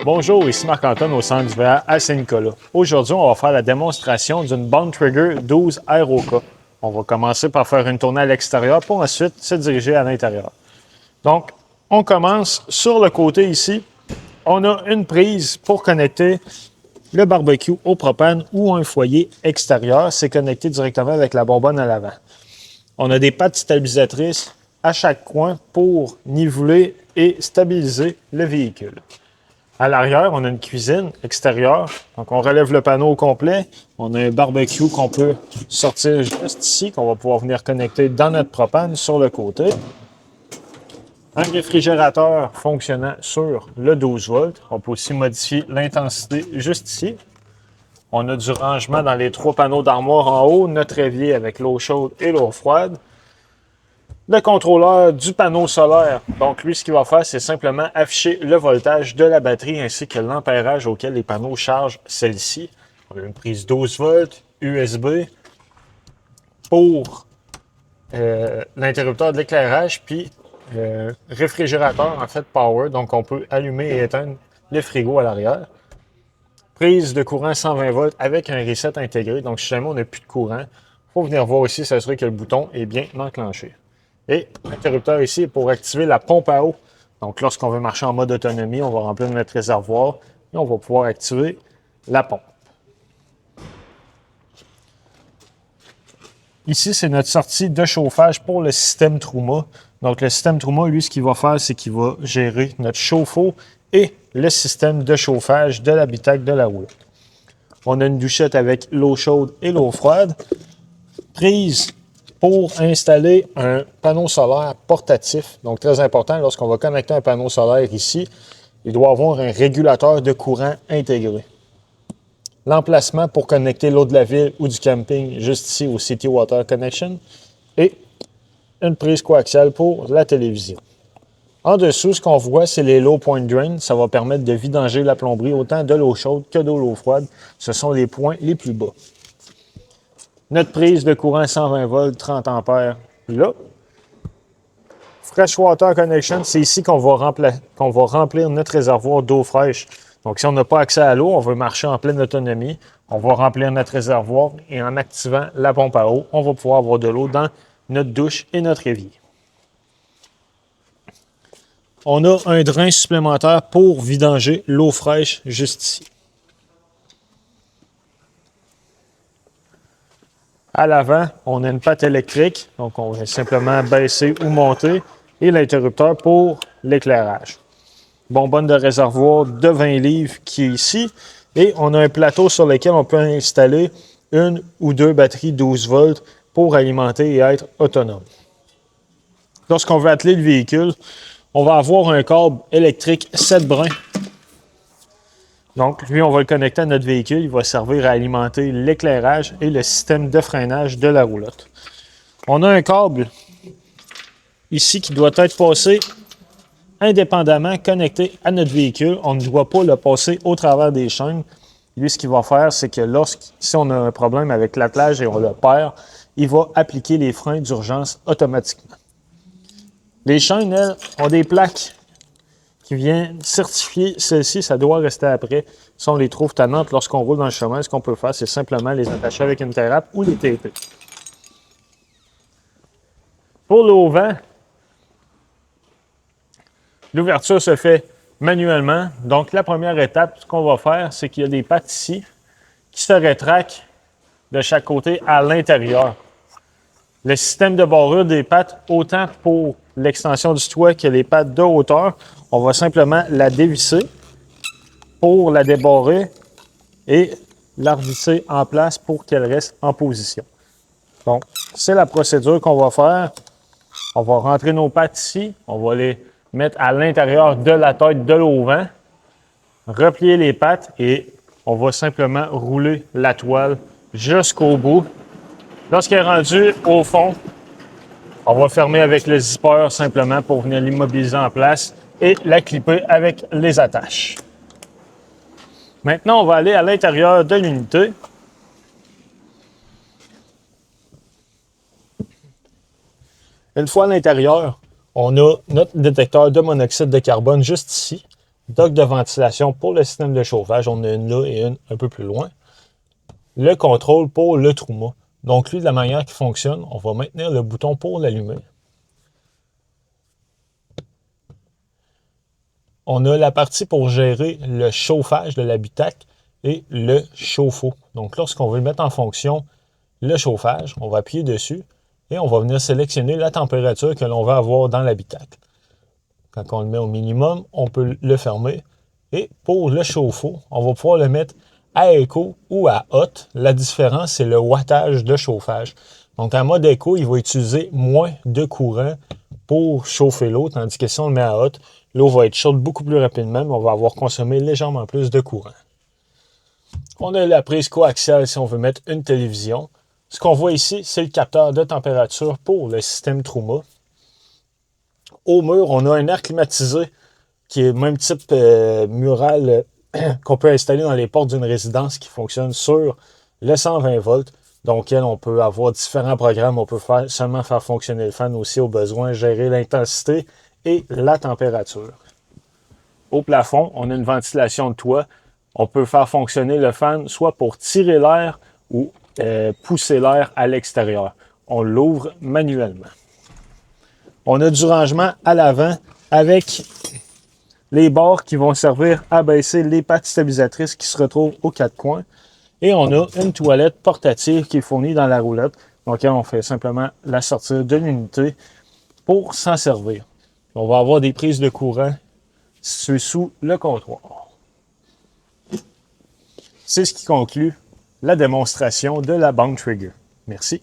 Bonjour, ici Marc-Antoine au centre d'hiver à Saint-Nicolas. Aujourd'hui, on va faire la démonstration d'une Bond Trigger 12 Aeroca. On va commencer par faire une tournée à l'extérieur pour ensuite se diriger à l'intérieur. Donc, on commence sur le côté ici. On a une prise pour connecter le barbecue au propane ou un foyer extérieur. C'est connecté directement avec la bonbonne à l'avant. On a des pattes stabilisatrices à chaque coin pour niveler et stabiliser le véhicule. À l'arrière, on a une cuisine extérieure. Donc, on relève le panneau au complet. On a un barbecue qu'on peut sortir juste ici, qu'on va pouvoir venir connecter dans notre propane sur le côté. Un réfrigérateur fonctionnant sur le 12 volts. On peut aussi modifier l'intensité juste ici. On a du rangement dans les 3 panneaux d'armoire en haut, notre évier avec l'eau chaude et l'eau froide. Le contrôleur du panneau solaire. Donc, lui, ce qu'il va faire, c'est simplement afficher le voltage de la batterie ainsi que l'ampérage auquel les panneaux chargent celle-ci. On a une prise 12 volts, USB pour l'interrupteur de l'éclairage, puis réfrigérateur, en fait, power. Donc, on peut allumer et éteindre le frigo à l'arrière. Prise de courant 120 volts avec un reset intégré. Donc, si jamais on n'a plus de courant, il faut venir voir ici, s'assurer que le bouton est bien enclenché. Et l'interrupteur ici est pour activer la pompe à eau. Donc, lorsqu'on veut marcher en mode autonomie, on va remplir notre réservoir et on va pouvoir activer la pompe. Ici, c'est notre sortie de chauffage pour le système Truma. Donc, le système Truma, lui, ce qu'il va faire, c'est qu'il va gérer notre chauffe-eau et le système de chauffage de l'habitacle de la roulotte. On a une douchette avec l'eau chaude et l'eau froide. Prise pour installer un panneau solaire portatif. Donc, très important, lorsqu'on va connecter un panneau solaire ici, il doit avoir un régulateur de courant intégré. L'emplacement pour connecter l'eau de la ville ou du camping, juste ici au City Water Connection. Et une prise coaxiale pour la télévision. En dessous, ce qu'on voit, c'est les low point drain. Ça va permettre de vidanger la plomberie autant de l'eau chaude que de l'eau froide. Ce sont les points les plus bas. Notre prise de courant 120 volts, 30 ampères, là. Freshwater Connection, c'est ici qu'on va remplir notre réservoir d'eau fraîche. Donc, si on n'a pas accès à l'eau, on veut marcher en pleine autonomie, on va remplir notre réservoir et en activant la pompe à eau, on va pouvoir avoir de l'eau dans notre douche et notre évier. On a un drain supplémentaire pour vidanger l'eau fraîche juste ici. À l'avant, on a une patte électrique, donc on va simplement baisser ou monter, et l'interrupteur pour l'éclairage. Bonbonne de réservoir de 20 livres qui est ici, et on a un plateau sur lequel on peut installer une ou deux batteries 12 volts pour alimenter et être autonome. Lorsqu'on veut atteler le véhicule, on va avoir un câble électrique 7 brins. Donc, lui, on va le connecter à notre véhicule. Il va servir à alimenter l'éclairage et le système de freinage de la roulotte. On a un câble ici qui doit être passé indépendamment, connecté à notre véhicule. On ne doit pas le passer au travers des chaînes. Lui, ce qu'il va faire, c'est que si on a un problème avec l'attelage et on le perd, il va appliquer les freins d'urgence automatiquement. Les chaînes, elles, ont des plaques qui vient certifier celle-ci, ça doit rester après. Si on les trouve tannantes lorsqu'on roule dans le chemin, ce qu'on peut faire, c'est simplement les attacher avec une tape ou les taper. Pour le haut-vent, l'ouverture se fait manuellement. Donc, la première étape, ce qu'on va faire, c'est qu'il y a des pattes ici qui se rétractent de chaque côté à l'intérieur. Le système de barrure des pattes, autant pour l'extension du toit que les pattes de hauteur, on va simplement la dévisser pour la débarrer et la revisser en place pour qu'elle reste en position. Donc, c'est la procédure qu'on va faire. On va rentrer nos pattes ici, on va les mettre à l'intérieur de la tête de l'auvent, replier les pattes et on va simplement rouler la toile jusqu'au bout. Lorsqu'elle est rendue au fond, on va fermer avec le zipper simplement pour venir l'immobiliser en place et la clipper avec les attaches. Maintenant, on va aller à l'intérieur de l'unité. Une fois à l'intérieur, on a notre détecteur de monoxyde de carbone juste ici. dock de ventilation pour le système de chauffage. On a une là et une un peu plus loin. Le contrôle pour le Truma. Donc lui, de la manière qu'il fonctionne, on va maintenir le bouton pour l'allumer. On a la partie pour gérer le chauffage de l'habitacle et le chauffe-eau. Donc lorsqu'on veut le mettre en fonction, le chauffage, on va appuyer dessus et on va venir sélectionner la température que l'on va avoir dans l'habitacle. Quand on le met au minimum, on peut le fermer. Et pour le chauffe-eau, on va pouvoir le mettre à éco ou à hot. La différence, c'est le wattage de chauffage. Donc, en mode éco, il va utiliser moins de courant pour chauffer l'eau, tandis que si on le met à hot, l'eau va être chaude beaucoup plus rapidement, mais on va avoir consommé légèrement plus de courant. On a la prise coaxiale si on veut mettre une télévision. Ce qu'on voit ici, c'est le capteur de température pour le système Truma. Au mur, on a un air climatisé qui est même type mural qu'on peut installer dans les portes d'une résidence qui fonctionne sur le 120 volts. Donc, on peut avoir différents programmes. On peut seulement faire fonctionner le fan aussi au besoin, gérer l'intensité et la température. Au plafond, on a une ventilation de toit. On peut faire fonctionner le fan soit pour tirer l'air ou pousser l'air à l'extérieur. On l'ouvre manuellement. On a du rangement à l'avant avec les barres qui vont servir à baisser les pattes stabilisatrices qui se retrouvent aux quatre coins. Et on a une toilette portative qui est fournie dans la roulette. Donc, on fait simplement la sortir de l'unité pour s'en servir. On va avoir des prises de courant situées sous le comptoir. C'est ce qui conclut la démonstration de la Bound Trigger. Merci.